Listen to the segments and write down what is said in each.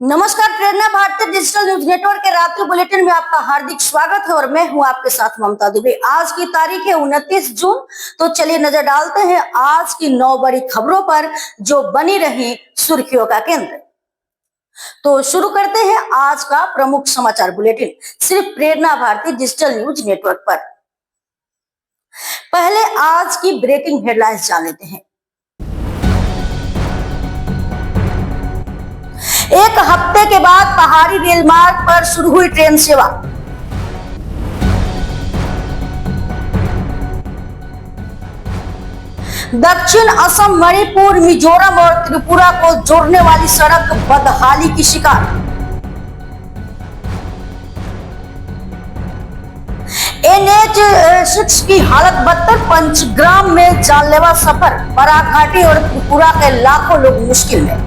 नमस्कार, प्रेरणा भारतीय digital news network के रात्रि बुलेटिन में आपका हार्दिक स्वागत है और मैं हूं आपके साथ ममता दुबे। आज की तारीख है 29 जून। तो चलिए नजर डालते हैं आज की 9 बड़ी खबरों पर जो बनी रही सुर्खियों का केंद्र। तो शुरू करते हैं आज का प्रमुख समाचार बुलेटिन सिर्फ प्रेरणा भारतीय डिजिटल न्यूज नेटवर्क पर। पहले आज की ब्रेकिंग हेडलाइंस जान लेते हैं। एक हफ्ते के बाद पहाड़ी रेल मार्ग पर शुरू हुई ट्रेन सेवा। दक्षिण असम, मणिपुर, मिजोरम और त्रिपुरा को जोड़ने वाली सड़क बदहाली की शिकार। NH6 की हालत बदतर, पंचग्राम में जानलेवा सफर, बराक घाटी और त्रिपुरा के लाखों लोग मुश्किल में।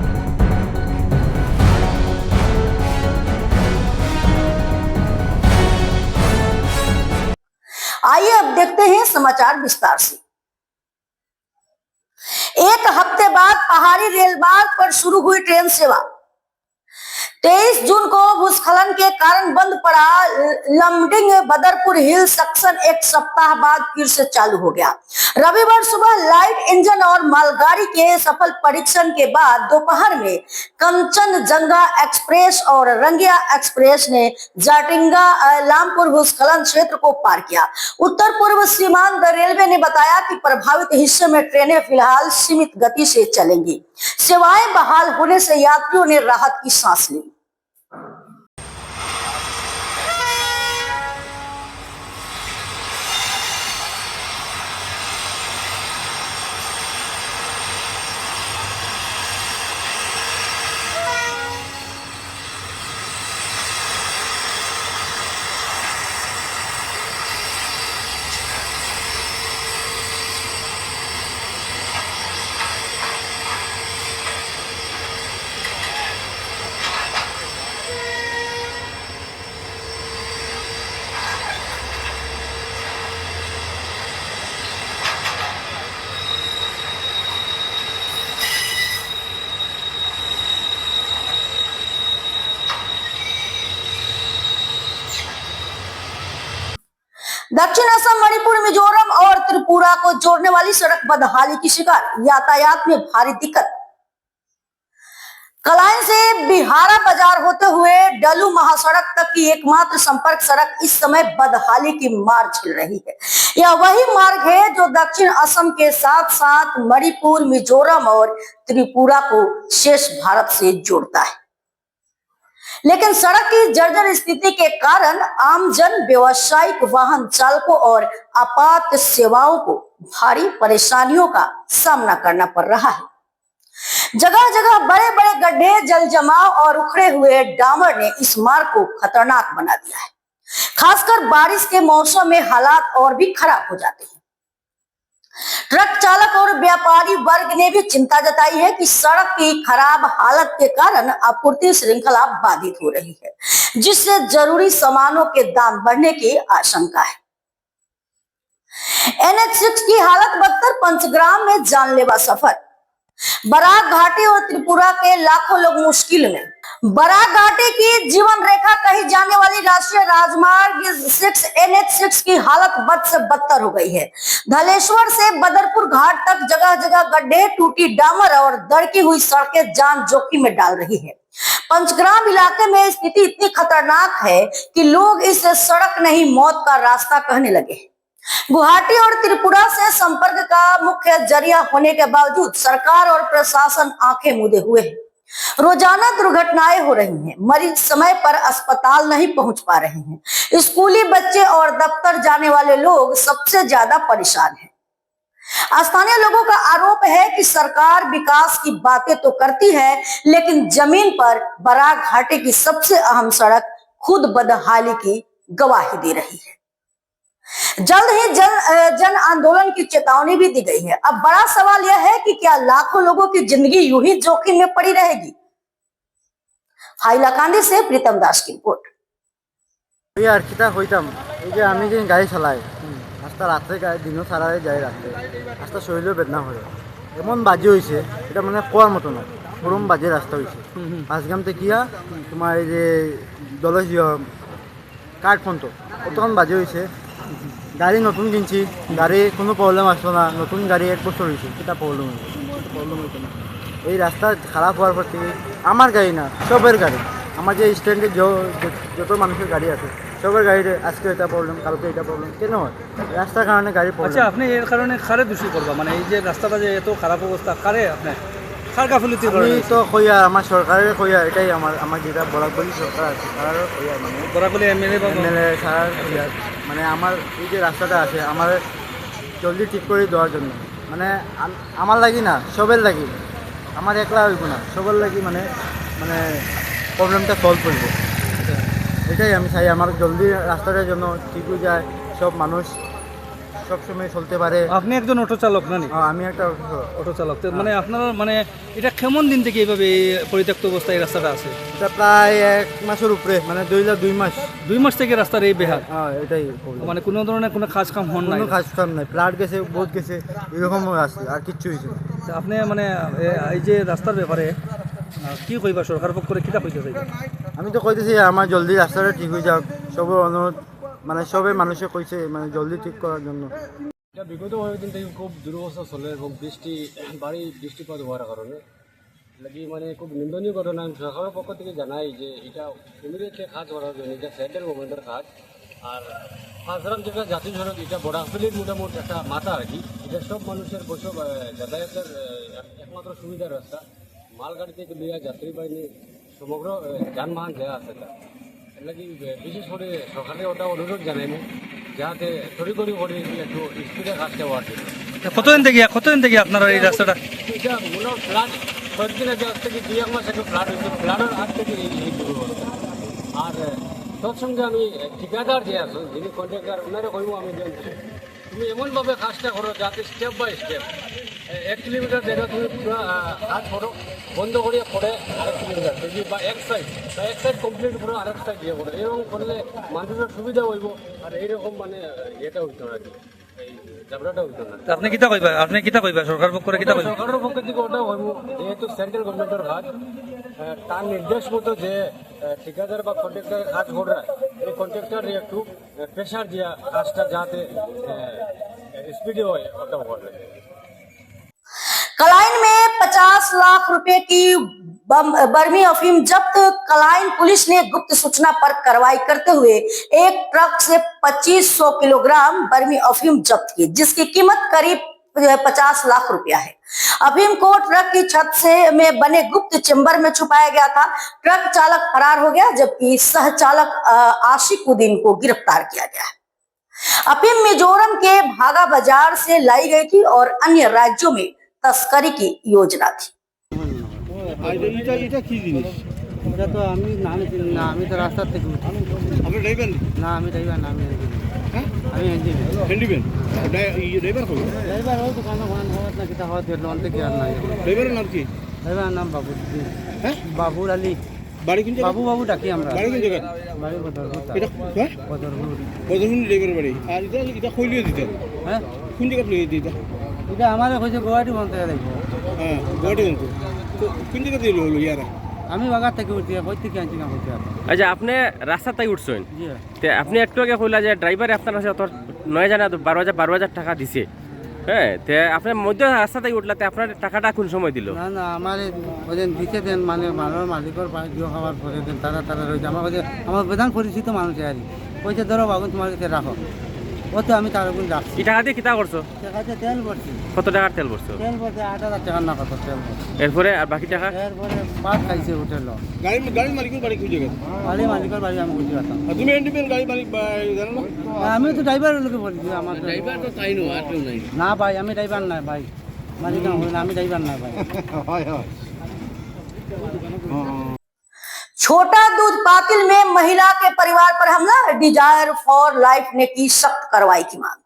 आइए अब देखते हैं समाचार विस्तार से। एक हफ्ते बाद पहाड़ी रेल मार्ग पर शुरू हुई ट्रेन सेवा। 23 जून को भूस्खलन के कारण बंद पड़ा लमडिंग बदरपुर हिल सेक्शन एक सप्ताह बाद फिर से चालू हो गया। रविवार सुबह लाइट इंजन और मालगाड़ी के सफल परीक्षण के बाद दोपहर में कंचनजंगा एक्सप्रेस और रंगिया एक्सप्रेस ने जाटिंगा लामपुर भूस्खलन क्षेत्र को पार किया। उत्तर पूर्व सीमांत रेलवे ने बताया कि प्रभावित हिस्से में ट्रेनें फिलहाल सीमित गति से चलेंगी। सेवाएं बहाल होने से यात्रियों ने राहत की सांस ली। दक्षिण असम, मणिपुर, मिजोरम और त्रिपुरा को जोड़ने वाली सड़क बदहाली की शिकार, यातायात में भारी दिक्कत। कलाइन से बिहारा बाजार होते हुए डलू महासड़क तक की एकमात्र संपर्क सड़क इस समय बदहाली की मार झेल रही है। यह वही मार्ग है जो दक्षिण असम के साथ साथ मणिपुर, मिजोरम और त्रिपुरा को शेष भारत से जोड़ता है। लेकिन सड़क की जर्जर स्थिति के कारण आमजन, व्यावसायिक वाहन चालकों और आपात सेवाओं को भारी परेशानियों का सामना करना पड़ रहा है। जगह जगह बड़े बड़े गड्ढे, जल जमाव और उखड़े हुए डामर ने इस मार्ग को खतरनाक बना दिया है। खासकर बारिश के मौसम में हालात और भी खराब हो जाते हैं। ट्रक चालक और व्यापारी वर्ग ने भी चिंता जताई है कि सड़क की खराब हालत के कारण आपूर्ति श्रृंखला बाधित हो रही है, जिससे जरूरी सामानों के दाम बढ़ने की आशंका है। NH6 की हालत बदतर, पंचग्राम में जानलेवा सफर, बराक घाटी और त्रिपुरा के लाखों लोग मुश्किल में। बराक घाटी की जीवन रेखा कही जाने वाली राष्ट्रीय राजमार्ग 6 NH6 की हालत बद से बदतर हो गई है। धलेश्वर से बदरपुर घाट तक जगह जगह गड्ढे, टूटी डामर और दड़की हुई सड़कें जान जोखिम में डाल रही है। पंचग्राम इलाके में स्थिति इतनी खतरनाक है कि लोग इसे सड़क नहीं मौत का रास्ता कहने लगे। गुवाहाटी और त्रिपुरा से संपर्क का मुख्य जरिया होने के बावजूद सरकार और प्रशासन आंखें मूंदे हुए है। रोजाना दुर्घटनाएं हो रही हैं, मरीज समय पर अस्पताल नहीं पहुंच पा रहे हैं। स्कूली बच्चे और दफ्तर जाने वाले लोग सबसे ज्यादा परेशान हैं। स्थानीय लोगों का आरोप है कि सरकार विकास की बातें तो करती है, लेकिन जमीन पर बराक घाटी की सबसे अहम सड़क खुद बदहाली की गवाही दे रही है। जल्द ही जन आंदोलन की चेतावनी भी दी गई है। अब बड़ा सवाल यह है कि क्या लाखों लोगों की जिंदगी यूं ही जोखिम में पड़ी रहेगी। हाइलाकांदी से प्रीतम दास की रिपोर्ट। गाड़ी चलाई रास्ता रात्रे दिन सारा जाए रास्ते रास्ता शरीर बेदना हो एमन बाजी मानने कोर मत ना পুরম বাজে রাস্তা হয়েছে পাঁচগ্রাম থেকে তোমার এই যে দলজ কাঠ পর্যন্ত কতক্ষণ বাজে হয়েছে। গাড়ি নতুন কিনছি, গাড়ি কোনো প্রবলেম আসলো না, নতুন গাড়ি 1 বছর হয়েছে, সেটা প্রবলেম হইতো না। এই রাস্তা খারাপ হওয়ার পর থেকে আমার গাড়ি না, সবের গাড়ি, আমার যে স্ট্যান্ডে যত মানুষের গাড়ি আছে সবার গাড়ির আজকে এটা প্রবলেম, কালকে এটা প্রবলেম। কেন হয়? রাস্তার কারণে গাড়ি প্রবলেম। আচ্ছা, আপনি এর কারণে কারে দোষী করবা, মানে এই যে রাস্তাটা যে এত খারাপ অবস্থা, কারে আপনি কার গাফিলতির আমি কারণে? তো কইয়া আমার সরকারের কইয়া, এটাই আমার যেটা বরাক বলি সরকার আছে তারারও কইয়া, মানে বরাকলি এমএলএ বা এমএলএ সারার কইয়া, মানে আমার এই যে রাস্তাটা আছে আমার জলদি ঠিক করে দেওয়ার জন্য, মানে আমার লাগি না, সবের লাগি, আমার একলা হইব না, সবার লাগি, মানে মানে প্রবলেমটা সলভ করবো। এটাই আমি চাই, আমার জলদি রাস্তাটার জন্য ঠিক হয়ে যায়, সব মানুষ সবসময় চলতে পারে। আপনি একজন অটো চালক না? আমি একটা অটো চালক তো, মানে আপনার মানে এটা কেমন দিন থেকে এইভাবে এই পরিত্যক্ত অবস্থায় এই রাস্তাটা আছে? এটা প্রায় 1 মাসের উপরে, মানে 2 মাস। 2 মাস থেকে রাস্তার এই বেহাল, এটাই problem। মানে কোনো ধরনের কোনো কাজ কাম হন নাই? কোনো কাজ কাম নাই, প্লাট গেছে, বোধ গেছে, এরকম আছে, আর কিচ্ছু হয়েছে না। তা আপনি মানে এই যে রাস্তার ব্যাপারে কি কইবা, সরকার পক্ষ করে কিতা কইতে চাইবা? আমি তো কইতেছি আমার জলদি রাস্তাটা ঠিক হয়ে যাক, সবার অনুরোধ, মানে সবে মানুষে কইছে মানে জলদি ঠিক করার জন্য। এটা বিগত কয়েকদিন থেকে খুব দুরবস্থা চলে এবং বৃষ্টিপাত হওয়ার কারণে লাগি মানে খুব নিন্দনীয় ঘটনা। আমি সরকারের পক্ষ থেকে জানাই যে এটা ইমিডিয়েটলি কাজ করার জন্য, এটা সেন্ট্রাল গভর্নমেন্টের কাজ। আর পাঁচগ্রাম যেটা জাতীয় সড়ক, এটা বরাকতলির মোটামুটি একটা মাথা আর কি। এটা সব মানুষের বসব যাতায়াতের একমাত্র সুবিধার রাস্তা। মালগাড়ি থেকে লিয়া যাত্রী বাহিনী সমগ্র যানবাহন যা আছে তা লাগি বিশেষ করে সরকারে ওটা অনুরোধ জানাইনি যাতে তড়িঘড়ি করে একটু স্পিডে কাজটা হওয়ার জন্য। কতদিন থেকে আপনারা এই রাস্তাটা? এটা মূল ফ্লাড কয়েকদিন আগে থেকে 2-1 মাস আগে ফ্লাড হয়েছে, ফ্লাডের হাত থেকে এই দুর্ঘটনা। আর তৎসঙ্গে আমি ঠিকাদার যে আছে, যিনি কন্ট্রাক্টর, ওনারা কইব আমি যে তুমি এমনভাবে কাজটা করো যাতে স্টেপ বাই স্টেপ 1 কিলোমিটার জায়গা তুমি পুরো কাজ করো, বন্ধ করিয়ে পড়ে 1 কিলোমিটার বা এক সাইড কমপ্লিট করো, আরেক সাইড ইয়ে করো। এরকম করলে মানুষের সুবিধা হইব, আর এইরকম মানে এটা হইতো না, এই ঝামেলাটা হইতো না। আপনি কিতা কইবা সরকার পক্ষ করে কিতা কইবা? সরকারের পক্ষ থেকে ওটা হইব, যেহেতু সেন্ট্রাল গভর্নমেন্টের কাজ, তার নির্দেশ মতো যে ঠিকাদার বা কন্ট্রাক্টর কাজ করে, এই কন্ট্রাক্টর একটু প্রেশার দিয়া কাজটা যাতে স্পিডে হয় ওটা করে। कलाइन में 50 लाख रुपए की बर्मी अफीम जब्त। कलाइन पुलिस ने गुप्त सूचना पर कार्रवाई करते हुए एक ट्रक से 2500 किलोग्राम बर्मी अफीम जब्त की, जिसकी कीमत करीब 50 लाख रुपया है। अफीम को ट्रक की छत से में बने गुप्त चेम्बर में छुपाया गया था। ट्रक चालक फरार हो गया, जबकि सह चालक आशिकुद्दीन को गिरफ्तार किया गया। अफीम मिजोरम के भागा बाजार से लाई गई थी और अन्य राज्यों में तस्करी की योजना थी। এটা কি জিনিস? এটা তো আমি নামে চিনি না, আমি তো রাস্তার থেকে উঠি। আপনি ড্রাইভার? না, আমি ড্রাইভার না, আমি হ্যাঁ, আমি হ্যান্ডিম্যান। হ্যান্ডিম্যান। ড্রাইভার কই? ড্রাইভার হোক দোকানে হওয়ার না কিতা হওয়ার দিল অন্তে কি আর নাই। ড্রাইভারের নাম কি? ড্রাইভারের নাম বাবু। হ্যাঁ, বাবুর আলী। বাড়ি কোন জায়গা? বাবু ডাকি আমরা। বাড়ি কোন জায়গা? বাড়ি বদরপুর। এটা হ্যাঁ, বদরপুর। বদরপুর ড্রাইভারের বাড়ি। আর এটা কইলিও দিতে হ্যাঁ, কোন জায়গা লইয়ে দিতে? এটা আমারে কইছে গুয়াহাটি বন্ধ করে দেখবো। হ্যাঁ, গুয়াহাটি বন্ধু। তো কোন জায়গা দিয়ে লইলো ইয়ারা? আমি বাগার থেকে উঠছি, কই থেকে আনছি না কইতে। আচ্ছা, আপনি রাস্তা তাই উঠছেন, জি। তে আপনি একটু আগে কইলা যে ড্রাইভারে আপনার কাছে অত 9,000 না 12,000 টাকা দিছে, হ্যাঁ, তে আপনার মধ্যে রাস্তা তাই উঠলাতে আপনার টাকাটা কোন সময় দিল? না না, আমার ওদের দিতে দেন, মানে মালের মালিকের দিও খাবার পরে দেন, তারা রয়েছে আমার কাছে। আমার প্রধান পরিচিত মানুষ আর কইছে ধরো বাবু তোমার কাছে রাখো, ও তো আমি তার গুণ রাখছি। এই টাকা দিয়ে কিতা করছো? টাকাতে তেল ভরছি। কত টাকার তেল ভরছো? তেল ভরতে 8,000 টাকা না কত তেল ভরছি। এরপরে আর বাকি টাকা? এরপরে পাট খাইছে হোটেল। গাড়ির মালিকের বাড়ি কোন জায়গা? মালিকের বাড়ি আমি বুঝতে পারতাম। আর তুমি হ্যান্ডিম্যান গাড়ি মালিক জানো না? আমি তো ড্রাইভারের লোকে বলছি। আমার ড্রাইভার তো তাই নো, আর কেউ নাই। না ভাই, আমি ড্রাইভার নাই ভাই, মালিক আমি ড্রাইভার নাই ভাই। হয় হয়। छोटा दूध पातिल में महिला के परिवार पर हमला। डिजायर फॉर लाइफ ने की सख्त कार्रवाई की मांग।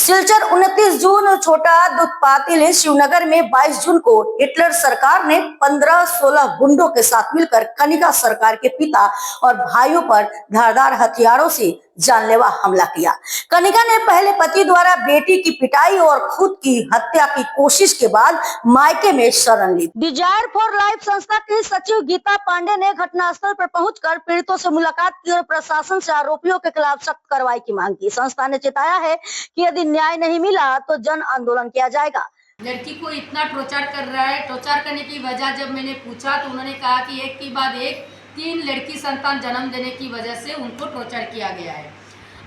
सिलचर 29 जून छोटा दूध पातिल शिवनगर में 22 जून को हिटलर सरकार ने 15-16 गुंडों के साथ मिलकर कनिका सरकार के पिता और भाइयों पर धारदार हथियारों से जानलेवा हमला किया। कनिका ने पहले पति द्वारा बेटी की पिटाई और खुद की हत्या की कोशिश के बाद मायके में शरण ली। डिजायर फॉर लाइफ संस्था की सचिव गीता पांडे ने घटनास्थल पर पहुंचकर पीड़ितों से मुलाकात की और प्रशासन से आरोपियों के खिलाफ सख्त कार्रवाई की मांग की। संस्था ने चेताया है कि यदि न्याय नहीं मिला तो जन आंदोलन किया जाएगा। लड़की को इतना टॉर्चर कर रहा है। टॉर्चर करने की वजह जब मैंने पूछा तो उन्होंने कहा कि एक के बाद एक 3 लड़की संतान जन्म देने की वजह से उनको टॉर्चर किया गया है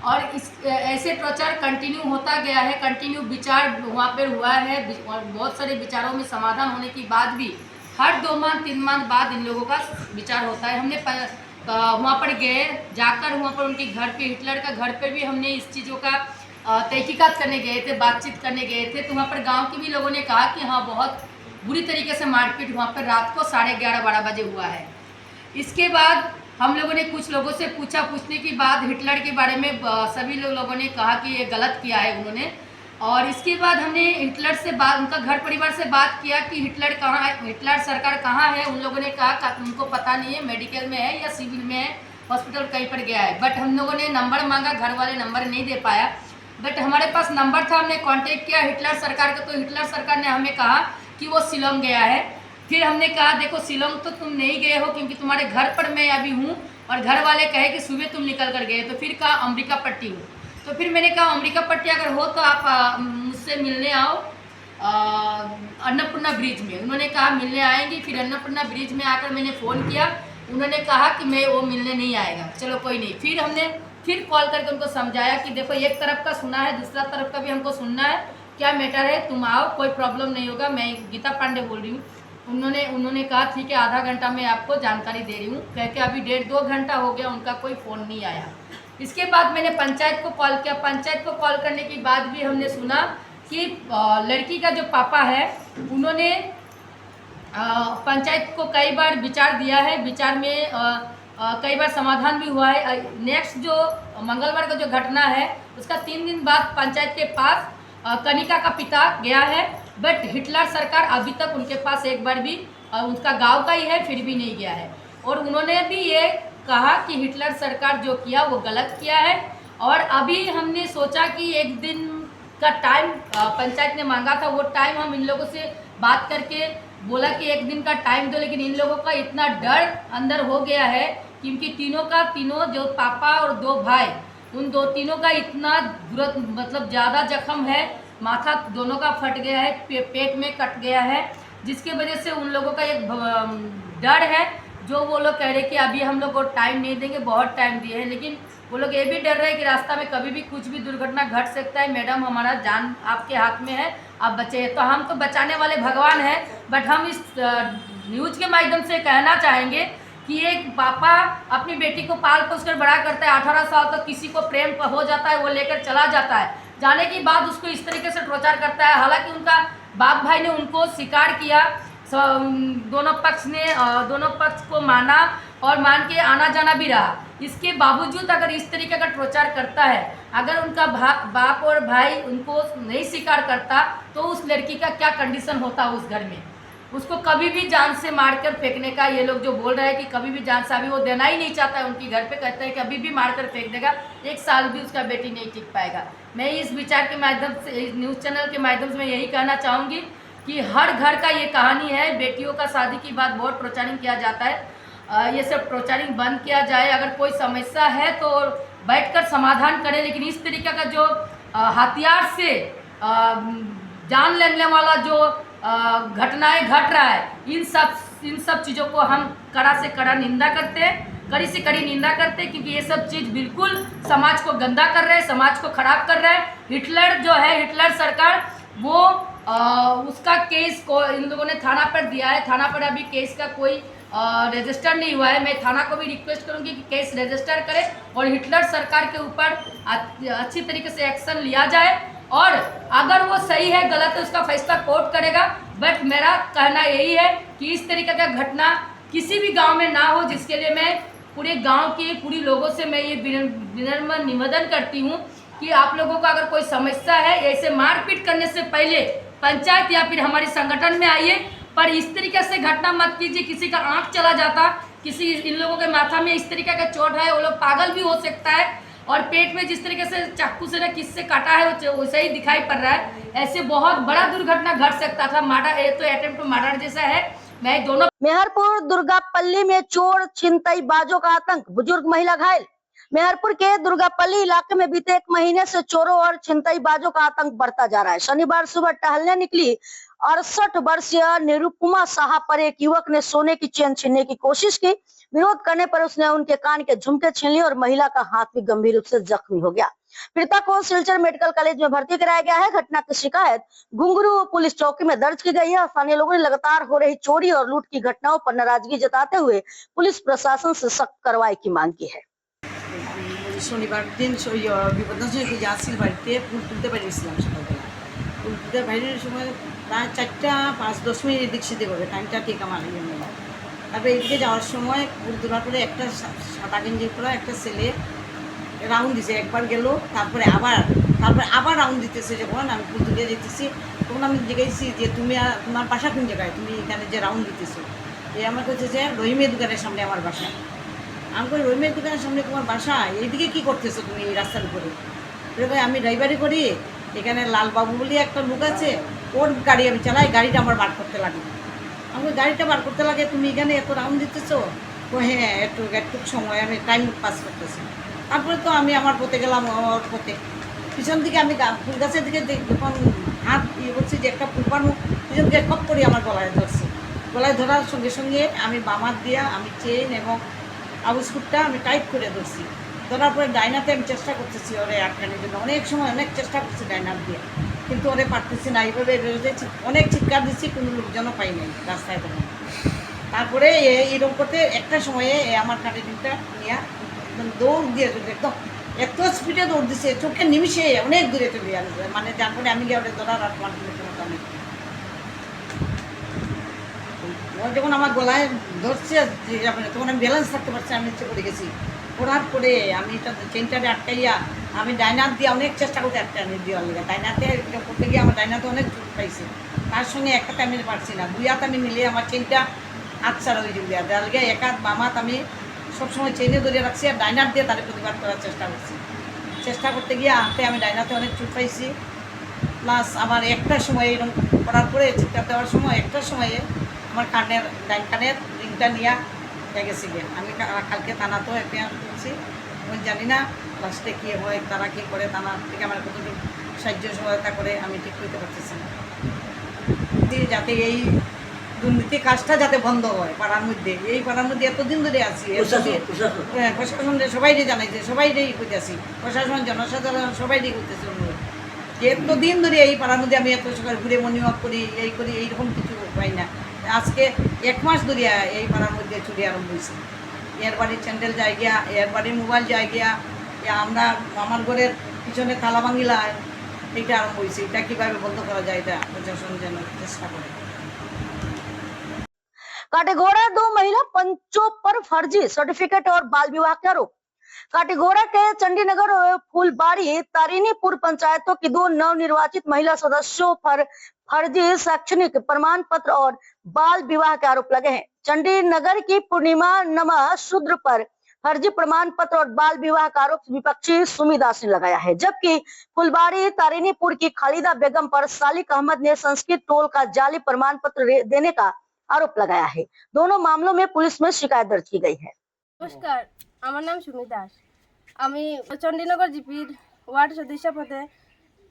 और इस ऐसे टॉर्चर कंटिन्यू होता गया है। कंटिन्यू विचार वहाँ पर हुआ है और बहुत सारे विचारों में समाधान होने के बाद भी हर 2 माह 3 माह बाद इन लोगों का विचार होता है। हमने वहाँ पर गए, जाकर वहाँ पर उनके घर पे, हिटलर का घर पे भी हमने इस चीज़ों का तहकीकात करने गए थे, बातचीत करने गए थे। तो वहाँ पर गांव के भी लोगों ने कहा कि हाँ बहुत बुरी तरीके से मारपीट वहाँ पर रात को 11:30-12 बजे हुआ है। इसके बाद हम लोगों ने कुछ लोगों से पूछा, पूछने के बाद हिटलर के बारे में सभी लोगों ने कहा कि ये गलत किया है उन्होंने। और इसके बाद हमने हिटलर से बात, उनका घर परिवार से बात किया कि हिटलर कहाँ है, हिटलर सरकार कहाँ है। उन लोगों ने कहा उनको पता नहीं है, मेडिकल में है या सिविल में है, हॉस्पिटल कहीं पर गया है। बट हम लोगों ने नंबर मांगा, घर वाले नंबर नहीं दे पाया। बट हमारे पास नंबर था, हमने कांटेक्ट किया हिटलर सरकार का, तो हिटलर सरकार ने हमें कहा कि वो शिलोंग गया है। फिर हमने कहा देखो शिलोंग तो तुम नहीं गए हो क्योंकि तुम्हारे घर पर मैं अभी हूँ और घर वाले कहे कि सुबह तुम निकल कर गए। तो फिर कहा अमरीका पट्टी हूँ। तो फिर मैंने कहा अमरीका पट्टी अगर हो तो आप मुझसे मिलने आओ अन्नपूर्णा ब्रिज में। उन्होंने कहा मिलने आएंगी। फिर अन्नपूर्णा ब्रिज में आकर मैंने फ़ोन किया, उन्होंने कहा कि मैं वो मिलने नहीं आएगा। चलो कोई नहीं। फिर हमने फिर कॉल करके उनको समझाया कि देखो एक तरफ का सुना है, दूसरा तरफ का भी हमको सुनना है, क्या मैटर है, तुम आओ, कोई प्रॉब्लम नहीं होगा। मैं गीता पांडे बोल रही हूँ। उन्होंने कहा ठीक है, आधा घंटा में आपको जानकारी दे रही हूँ। कह के अभी 1.5-2 घंटा हो गया, उनका कोई फ़ोन नहीं आया। इसके बाद मैंने पंचायत को कॉल किया। पंचायत को कॉल करने के बाद भी हमने सुना कि लड़की का जो पापा है उन्होंने पंचायत को कई बार विचार दिया है। विचार में कई बार समाधान भी हुआ है। नेक्स्ट जो मंगलवार का जो घटना है उसका 3 दिन बाद पंचायत के पास कनिका का पिता गया है। बट हिटलर सरकार अभी तक उनके पास एक बार भी, उनका गांव का ही है फिर भी नहीं गया है। और उन्होंने भी ये कहा कि हिटलर सरकार जो किया वो गलत किया है। और अभी हमने सोचा कि एक दिन का टाइम पंचायत ने मांगा था, वो टाइम हम इन लोगों से बात करके बोला कि एक दिन का टाइम दो। लेकिन इन लोगों का इतना डर अंदर हो गया है क्योंकि तीनों जो पापा और 2 भाई, उन तीनों का इतना मतलब ज़्यादा जख्म है, माथा दोनों का फट गया है, पेट में कट गया है, जिसके वजह से उन लोगों का एक डर है। जो वो लोग कह रहे कि अभी हम लोग को टाइम नहीं देंगे, बहुत टाइम दिए हैं। लेकिन वो लोग ये भी डर रहे कि रास्ता में कभी भी कुछ भी दुर्घटना घट सकता है। मैडम हमारा जान आपके हाथ में है, आप बचे। तो हम तो बचाने वाले भगवान हैं। बट हम इस न्यूज़ के माध्यम से कहना चाहेंगे कि एक पापा अपनी बेटी को पाल पोस कर बड़ा करता है, 18 साल तक किसी को प्रेम हो जाता है, वो लेकर चला जाता है, जाने के बाद उसको इस तरीके से टॉर्चर करता है। हालांकि उनका बाप भाई ने उनको स्वीकार किया, दोनों पक्ष को माना और मान के आना जाना भी रहा। इसके बावजूद अगर इस तरीके का टॉर्चर करता है, अगर उनका बाप और भाई उनको नहीं स्वीकार करता तो उस लड़की का क्या कंडीशन होता उस घर में। उसको कभी भी जान से मारकर फेंकने का, ये लोग जो बोल रहे हैं कि कभी भी जान से, अभी वो देना ही नहीं चाहता है उनकी घर पे, कहते हैं कि अभी भी मारकर फेंक देगा, 1 साल भी उसका बेटी नहीं टिक पाएगा। मैं इस विचार के माध्यम से, इस न्यूज़ चैनल के माध्यम से मैं यही कहना चाहूँगी कि हर घर का ये कहानी है। बेटियों का शादी की बात बहुत टॉर्चरिंग किया जाता है, ये सब टॉर्चरिंग बंद किया जाए। अगर कोई समस्या है तो बैठकर समाधान करें। लेकिन इस तरीके का जो हथियार से जान लेने वाला जो घटनाएं घट रहा है, इन सब चीज़ों को हम कड़ा से कड़ा निंदा करते हैं, कड़ी से कड़ी निंदा करते हैं, क्योंकि ये सब चीज़ बिल्कुल समाज को गंदा कर रहे हैं, समाज को खराब कर रहा है। हिटलर जो है, हिटलर सरकार, वो उसका केस को इन लोगों ने थाना पर दिया है। थाना पर अभी केस का कोई रजिस्टर नहीं हुआ है। मैं थाना को भी रिक्वेस्ट करूंगी कि केस रजिस्टर करें और हिटलर सरकार के ऊपर अच्छी तरीके से एक्शन लिया जाए। और अगर वो सही है गलत है उसका फैसला कोर्ट करेगा। बट मेरा कहना यही है कि इस तरीके का घटना किसी भी गांव में ना हो, जिसके लिए मैं पूरे गांव के पूरी लोगों से मैं ये विनम्र निवेदन करती हूँ कि आप लोगों का अगर कोई समस्या है, ऐसे मारपीट करने से पहले पंचायत या फिर हमारे संगठन में आइए। पर इस तरीके से घटना मत कीजिए। किसी का आँख चला जाता, किसी इन लोगों के माथा में इस तरीके का चोट है, वो लोग पागल भी हो सकता है। और पेट में जिस तरीके से चाकू से ना किससे काटा है वो वैसा ही दिखाई पड़ रहा है। ऐसे बहुत बड़ा दुर्घटना घट सकता था। मर्डर, ये तो अटेम्प्ट टू मर्डर जैसा है। मैं दोनों मेहरपुर दुर्गापल्ली में चोर छिनतई बाजों का आतंक, बुजुर्ग महिला घायल। मेहरपुर के दुर्गापल्ली इलाके में बीते 1 महीने से चोरों और छिनतई बाजों का आतंक बढ़ता जा रहा है। शनिवार सुबह टहलने निकली 68 वर्षीय निरुपमा साहा पर एक युवक ने सोने की चेन छीनने की कोशिश की। विरोध करने पर उसने उनके कान के झुमके छीन लिए और महिला का हाथ भी गंभीर रूप से जख्मी हो गया। पीड़िता को सिलचर मेडिकल कॉलेज में भर्ती कराया गया है। घटना की शिकायत घुंगरू पुलिस चौकी में दर्ज की गई है। स्थानीय लोगों ने लगातार हो रही चोरी और लूट की घटनाओं पर नाराजगी जताते हुए पुलिस प्रशासन से सख्त कार्रवाई की मांग की है। শনিবার দিন বিপদনাশনী যাচ্ছিল বাড়িতে ফুল তুলতে বেরিয়েছিলাম সকালবেলা। ফুল তুলতে বাইরের সময় প্রায় 4টা 5-10 মিনিট এদিক সেদিক হবে, টাইমটা ঠিক আমার ইয়ে নেই। তারপরে এদিকে যাওয়ার সময় ফুল তোলার পরে একটা সাদা গেঞ্জি পরা একটা ছেলে রাউন্ড দিছে, একবার গেল, তারপরে আবার রাউন্ড দিতেছে। যখন আমি ফুল তুলে যেতেছি তখন আমি জিজ্ঞাসি যে তোমার বাসা কোন জায়গায়, তুমি এখানে যে রাউন্ড দিতেছো? আমার কাছে যে রহিমের দোকানের সামনে আমার বাসা। আমি কই রহিমের দোকানের সামনে তোমার বাসা, এইদিকে কী করতেছো তুমি এই রাস্তার উপরে? ভাই আমি ড্রাইভারি করি, এখানে লালবাবু বলে একটা লোক আছে, ওর গাড়ি আমি চালাই, গাড়িটা আমার বার করতে লাগে। আমি গাড়িটা বার করতে লাগে, তুমি এখানে এত রাউন্ড দিতেছো? তো হ্যাঁ, একটু সময় আমি টাইম পাস করতেছি। তারপরে তো আমি আমার পথে গেলাম, আমার পথে পিছন দিকে আমি ফুল গাছের দিকে যখন হাত ইয়ে করছি যে একটা ফুল পানো, পিছন দিকে কপ করে আমার গলায় ধরছে। গলায় ধরার সঙ্গে সঙ্গে আমি বামার দিয়া আমি চেন এবং আবুস্কুটটা আমি টাইট করে ধরছি। ধরার পরে ডাইনাতে আমি চেষ্টা করতেছি ওরে আটকানোর জন্য, অনেক সময় অনেক চেষ্টা করছি ডাইনার দিয়ে, কিন্তু ওরে পারতেছি না। এইভাবে অনেক চিৎকার দিচ্ছি, কোনো লোকজনও পাই নাই রাস্তায় তখন। তারপরে এইরকম করতে একটা সময়ে আমার কাটিংটা নিয়ে একদম দৌড় দিয়ে একদম এত স্পিডে দৌড় দিচ্ছে, চোখে নিমিশে অনেক দূরে চলে আসবে, মানে তারপরে আমি গিয়ে ওটা ধরার আর আমার আমি যখন আমার গলায় ধরছে তখন আমি ব্যালেন্স থাকতে পারছি, আমি নিচে পড়ে গেছি। পড়ার পরে আমি এটা চেনটারে আটকাইয়া আমি ডাইনার দিয়ে অনেক চেষ্টা করতে আটকানি দেওয়ার লেগে। ডাইনাতে করতে গিয়ে আমার ডাইনাতে অনেক চোট পাইছে, তার সঙ্গে একটাতে আমি পারছি না, 2 হাত আমি মিলিয়ে আমার চেনটা আচ্ছার হয়ে যাবে। যার লেগে 1 হাত বাম হাত আমি সবসময় চেনে ধরে রাখছি আর ডাইনার দিয়ে তাদের প্রতিবাদ করার চেষ্টা করছি। চেষ্টা করতে গিয়ে হাতে আমি ডাইনাতে অনেক চোট পাইছি। প্লাস আমার একটার সময় এরকম করার পরে চিৎকার দেওয়ার সময় একটার সময়ে আমার ডাইন কানের রিংটা নিয়ে গেছে গিয়ে। আমি কালকে থানাতেও এফআইআর করছি, আমি জানি না লাস্টে কী হয়, তারা কী করে, থানা থেকে আমার কতটুকু সাহায্য সহায়তা করে আমি ঠিক করতে পারতেছি না। যাতে এই দুর্নীতি কাজটা যাতে বন্ধ হয় পাড়ার মধ্যে, এই পাড়ার মধ্যে এতদিন ধরে আছি, প্রশাসন সবাইকে জানাইছে, সবাইকেই করতেছি, প্রশাসন জনসাধারণ সবাইকেই করতেছে অনুরোধ যে এতদিন ধরে এই পাড়ার মধ্যে আমি এত সকাল ঘুরে মর্নিং ওয়াক করি, এই করি, এইরকম কিছু পাই না। আজকে 1 মাস ধরে এই পাড়ার মধ্যে চুরি আরম্ভ হয়েছে। এর বাড়ির স্যান্ডেল যায় গিয়া, এর বাড়ির মোবাইল যায় গিয়া, আমরা আমার ঘরের পিছনে তালা ভাঙিলা, এইটা আরম্ভ হয়েছে। এটা কীভাবে বন্ধ করা যায়, এটা প্রশাসন যেন চেষ্টা করে। काटेगोड़ा 2 महिला पंचों पर फर्जी सर्टिफिकेट और बाल विवाह के आरोप। काटेगोड़ा के चंडीनगर और फूलबाड़ी तारिनीपुर पंचायतों की 2 नवनिर्वाचित महिला सदस्यों पर फर्जी शैक्षणिक प्रमाण पत्र और बाल विवाह के आरोप लगे हैं। चंडीनगर की पूर्णिमा नमा शूद्र पर फर्जी प्रमाण पत्र और बाल विवाह का आरोप विपक्षी सुमी दास ने लगाया है, जबकि फुलबाड़ी तारिनीपुर की खालिदा बेगम पर सालिक अहमद ने संस्कृत टोल का जाली प्रमाण पत्र देने का आरोप लगाया है। दोनों मामलों में पुलिस में शिकायत दर्ज की गई है। नमस्कार, আমার নাম সুমি দাস। আমি চণ্ডীনগর জিপির ওয়ার্ড সদস্য পদে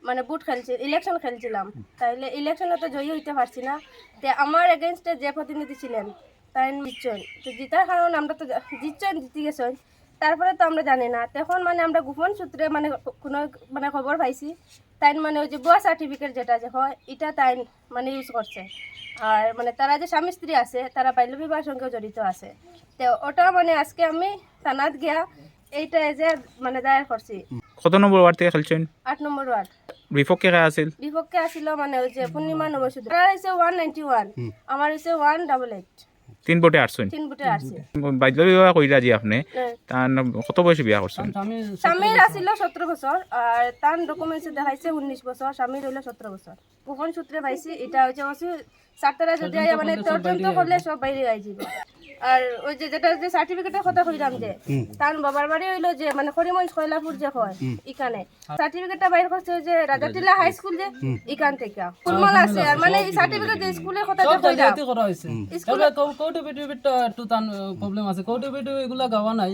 মানে বুট ইলেকশন খেলছিলাম। তাইলে ইলেকশনে তো জয়ী হইতে পারছি না, তে আমার এগেনস্টে যে প্রতিনিধি ছিলেন তাই জিতছেন। তো জিতার কারণ আমরা তো জিতছেন, জিতে গেছেন, তারপরে তো আমরা জানি না। তখন মানে আমরা গোপন সূত্রে মানে কোনো মানে খবর পাইছি তাই মানে ওই যে বুয়া সার্টিফিকেট যেটা যে হয় এটা তাই মানে ইউজ করছে। আর মানে তারা যে স্বামী স্ত্রী আছে তারা বাল্য বিবাহের সঙ্গে জড়িত আছে। তো ওটা মানে আজকে আমি থানাত গিয়া এইটা যে মানে দায়ের করছি। কত নম্বর ওয়ার্ড থেকে খেলছেন? 8 নম্বর ওয়ার্ড। বিপক্ষে কে আছিল? বিপক্ষে আছিল মানে ওই যে পূর্ণিমা নবসুদ। তারা হইছে 191, আমার হইছে 188। 3 ভোটে আসছেন? 3 ভোটে আসছে। বাল্য বিবাহ কইরা জি আপনি, তার কত বয়সে বিয়া করছেন? স্বামীর আছিল 17 বছর আর তার ডকুমেন্টসে দেখাইছে 19 বছর, স্বামীর হইল 17 বছর। গোপন সূত্রে পাইছি এটা হচ্ছে ছাত্ররা যদি মানে তদন্ত করলে সব বাইরে আই যাবে। আর ওই যে যেটা যে সার্টিফিকেটের কথা কইলাম যে তার বাবার বাড়ি হইলো যে মানে করিমগঞ্জ কয়লাপুর যে হয় এখানে সার্টিফিকেটটা বাইর করছে ওই যে রাজাটিলা হাই স্কুল যে এখান থেকে ফুলমাল আছে আর মানে এই সার্টিফিকেট যে স্কুলের কথা যে কইলাম করা হয়েছে স্কুলে কৌটিবিটিটা একটু তান প্রবলেম আছে কৌটিবিটি এগুলা গাওয়া নাই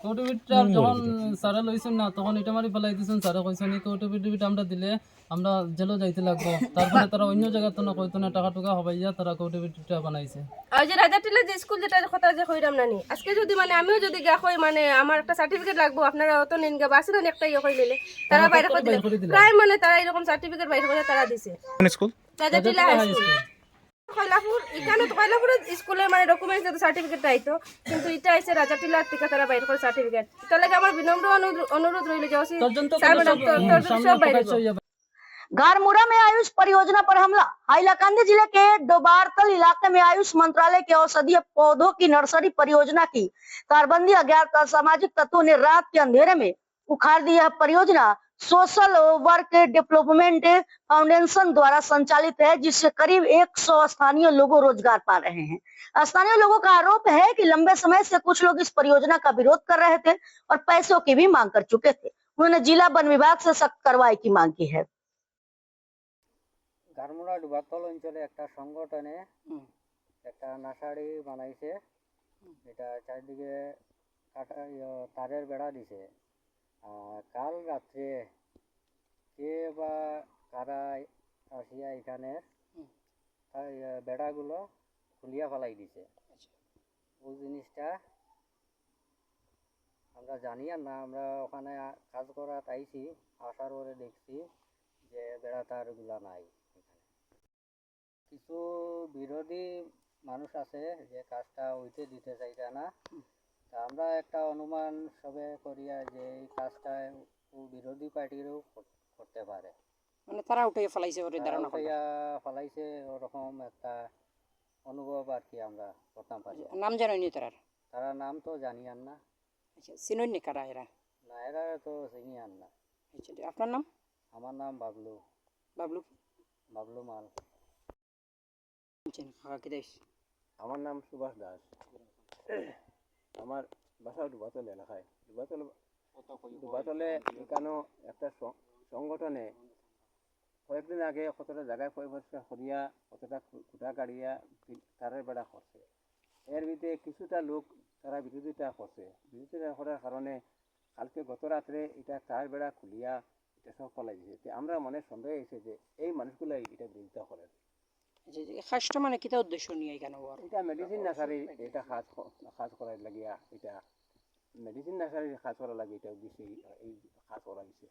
কৌটিবিটিটা যখন স্যারে লইছেন না তখন এটা মারি ফেলাই দিয়েছেন স্যারে কইছেন এই কৌটিবিটিটা আমরা দিলে আমরা জেলও যাইতে লাগবো তারপরে তারা অন্য জায়গা তো না কইতো না টাকা টুকা হবাইয়া তারা কৌটিবিটিটা বানাইছে আর যে রাজাটিলা যে স্কুল যেটা কথা যে কইরাম নানি আজকে যদি মানে আমিও যদি গা কই মানে আমার একটা সার্টিফিকেট লাগবো আপনারা অত নিন গা বাসে না একটা ইয়ে কই নিলে তারা বাইরে করে দিলে প্রায় মানে তারা এরকম সার্টিফিকেট বাইরে করে তারা দিছে কোন স্কুল? রাজাটিলা হাই স্কুল কয়লাপুর এখানে তো কয়লাপুর স্কুলের মানে ডকুমেন্টস যে সার্টিফিকেট আইতো কিন্তু এটা আইছে রাজাটিলা থেকে তারা বাইরে করে সার্টিফিকেট তাহলে আমার বিনম্র অনুরোধ রইল যে স্যার ম্যাডাম সব বাইরে घारमुड़ा में आयुष परियोजना पर हमला। हाइलाकांदी जिले के डोबारतल इलाके में आयुष मंत्रालय के औषधीय पौधों की नर्सरी परियोजना की कारबंदी अज्ञात असामाजिक तत्वों ने रात के अंधेरे में उखाड़ दी। यह परियोजना सोशल वर्क डेवलपमेंट फाउंडेशन द्वारा संचालित है, जिससे करीब 100 स्थानीय लोगों रोजगार पा रहे हैं। स्थानीय लोगों का आरोप है कि लंबे समय से कुछ लोग इस परियोजना का विरोध कर रहे थे और पैसों की भी मांग कर चुके थे। उन्होंने जिला वन विभाग से सख्त कार्रवाई की मांग की है। ঘারমুড়া ডুবাতল অঞ্চলে একটা সংগঠনে একটা নার্সারি বানাইছে, এটা চারিদিকে তারের বেড়া দিছে। কাল রাত্রে কে বা কারা আসিয়া এখানে বেড়াগুলো খুলিয়া ফেলাই দিছে। ওই জিনিসটা আমরা জানি না, আমরা ওখানে কাজ করা আইছি, আসার পরে দেখছি যে বেড়া তারগুলা নাই। কিছু বিরোধী মানুষ আছে যে কাজটা হইতে দিতে চাইছে না। তা আমরা একটা অনুমান সবে করিয়া যে এই কাজটা বিরোধী পার্টিরও করতে পারে, মানে তারা উঠে ফেলাইছে ফেলাইছে ওরকম একটা অনুভব আর কি আমরা করতাম পারি। নাম জানেননি তারা নাম তো জানি আর না। আচ্ছা, চিনেননি কারা এরা? না, এরা তো চিনি আর না। আচ্ছা, আপনার নাম? আমার নাম বাবলু। বাবলু? বাবলু মাল। আমার নাম সুভাষ দাস। আমার বাসা ডুবাতল এলাকায়। ডুবাতলে এখানেও একটা সংগঠনে কয়েকদিন আগে কতটা জায়গায় পরিষ্কার করিয়া কতটা খুঁটা কাড়িয়া তারের বেড়া করছে। এর ভিতরে কিছুটা লোক তারা বিরোধিতা করছে। বিরোধিতা করার কারণে কালকে গত রাত্রে এটা তার বেড়া খুলিয়া এটা সব ফলাই দিয়েছে। আমরা মনে সন্দেহ হয়েছে যে এই মানুষগুলাই এটা বিরোধিতা করে। কাজটা মানে কিতা উদ্দেশ্য নিয়ে এখানে এটা মেডিসিন নার্সারি এটা কাজ করার লাগিয়া, এটা মেডিসিন নার্সারি কাজ করা লাগে, এটা উদ্দেশ্যে এই কাজ করা হয়েছে।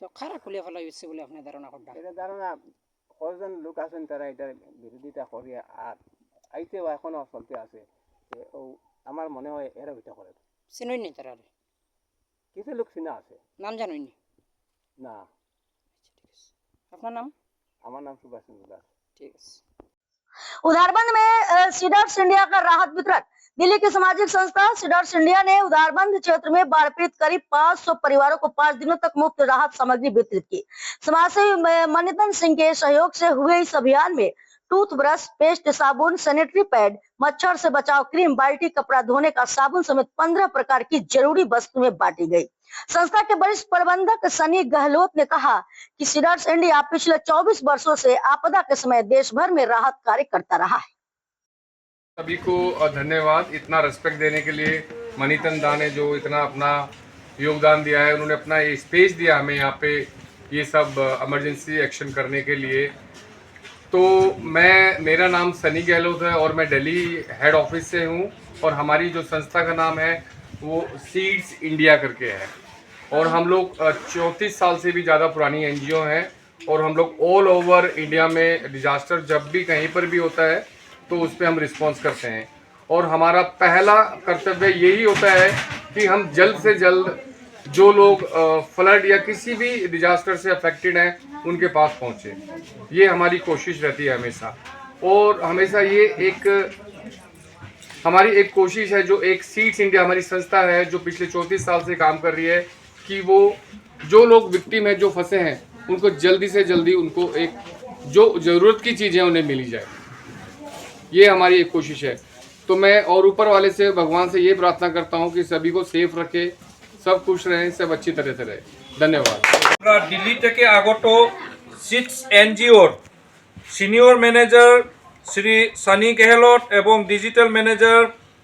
তো খারাপ খুলিয়া ফেলা হচ্ছে বলে আপনার ধারণা করটা? এটা ধারণা কয়েকজন লোক আছেন তারা এটার বিরোধিতা করিয়া আর আইতেও এখনো চলতে আছে। ও আমার মনে হয় এরা ওইটা করে। চিনইনি তারা? কিছু লোক চিনা আছে। নাম জানইনি? না। আপনার নাম? আমার নাম সুভাষ চন্দ্র দাস। ठीक है। उधारबंद में सीडर्स इंडिया का राहत वितरण। दिल्ली की सामाजिक संस्था सीडर्स इंडिया ने उधारबंद क्षेत्र में बाढ़ पीड़ित करीब 500 परिवारों को 5 दिनों तक मुफ्त राहत सामग्री वितरित की। समाजसेवी मनीतन सिंह के सहयोग से हुए इस अभियान में टूथब्रश, पेस्ट, साबुन, सैनिटरी पैड, मच्छर से बचाव क्रीम, बाल्टी, कपड़ा धोने का साबुन समेत 15 प्रकार की जरूरी वस्तुएं बांटी गई। संस्था के वरिष्ठ प्रबंधक सनी गहलोत ने कहा कि सीडर्स इंडिया पिछले 24 वर्षों से आपदा के समय देश भर में राहत कार्य करता रहा है। सभी को धन्यवाद इतना रिस्पेक्ट देने के लिए। मनीतन दा ने जो इतना अपना योगदान दिया है, उन्होंने अपना ये स्पेस दिया हमें यहाँ पे ये सब इमरजेंसी एक्शन करने के लिए। तो मेरा नाम सनी गहलोत है और मैं दिल्ली हेड ऑफिस से हूँ और हमारी जो संस्था का नाम है वो सीड्स इंडिया करके है और हम लोग 34 साल से भी ज़्यादा पुरानी NGO हैं और हम लोग ऑल ओवर इंडिया में डिजास्टर जब भी कहीं पर भी होता है तो उस पर हम रिस्पॉन्स करते हैं और हमारा पहला कर्तव्य यही होता है कि हम जल्द से जल्द जो लोग फ्लड या किसी भी डिजास्टर से अफेक्टेड हैं उनके पास पहुँचे। ये हमारी कोशिश रहती है हमेशा। और हमेशा ये हमारी एक कोशिश है जो एक सीड्स इंडिया हमारी संस्था है जो पिछले 34 साल से काम कर रही है कि वो जो लोग विक्टिम है, जो फंसे हैं, उनको जल्दी से जल्दी उनको एक जो ज़रूरत की चीज़ें उन्हें मिली जाए। ये हमारी एक कोशिश है। तो मैं और ऊपर वाले से भगवान से ये प्रार्थना करता हूँ कि सभी को सेफ रखे, सब खुश रहें, सब अच्छी तरह से रहे। धन्यवाद। আমরা দিল্লি থেকে আগত 6 এনজিওর সিনিয়র ম্যানেজার শ্রী সানি গেহলট এবং ডিজিটাল ম্যানেজার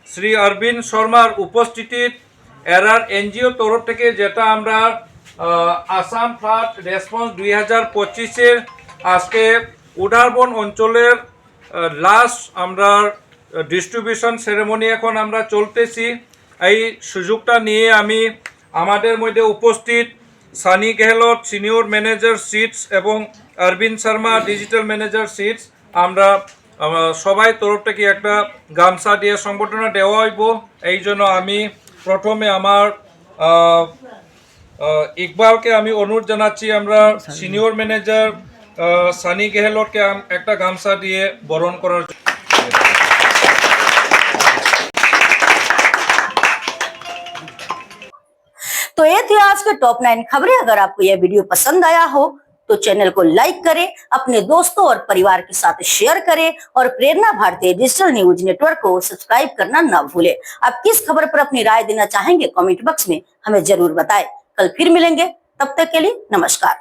শ্রী অরবিন্দ শর্মার উপস্থিতিত এরার এনজিও তরফ থেকে যেটা আমরা আসাম ফ্লাড রেসপন্স 2025-এর আজকে উডারবন অঞ্চলের লাস্ট আমরা ডিস্ট্রিবিউশন সেরেমনি এখন আমরা চলতেছি। এই সুযোগটা নিয়ে আমি আমাদের মধ্যে উপস্থিত সানি গেহলট সিনিয়র ম্যানেজার সিটস এবং অরবিন্দ শর্মা ডিজিটাল ম্যানেজার সিটস আমরা সবাই তরফ থেকে একটা গামছা দিয়ে সংবর্ধনা দেওয়া হইব। এই জন্য আমি প্রথমে আমার ইকবালকে আমি অনুরোধ জানাচ্ছি আমরা সিনিয়র ম্যানেজার সানি গেহলটকে একটা গামছা দিয়ে বরণ করার জন্য। तो ये थी आज के टॉप 9 खबरें। अगर आपको यह वीडियो पसंद आया हो तो चैनल को लाइक करें, अपने दोस्तों और परिवार के साथ शेयर करें और प्रेरणा भारतीय डिजिटल न्यूज नेटवर्क को सब्सक्राइब करना न भूलें। आप किस खबर पर अपनी राय देना चाहेंगे कमेंट बॉक्स में हमें जरूर बताएं। कल फिर मिलेंगे, तब तक के लिए नमस्कार।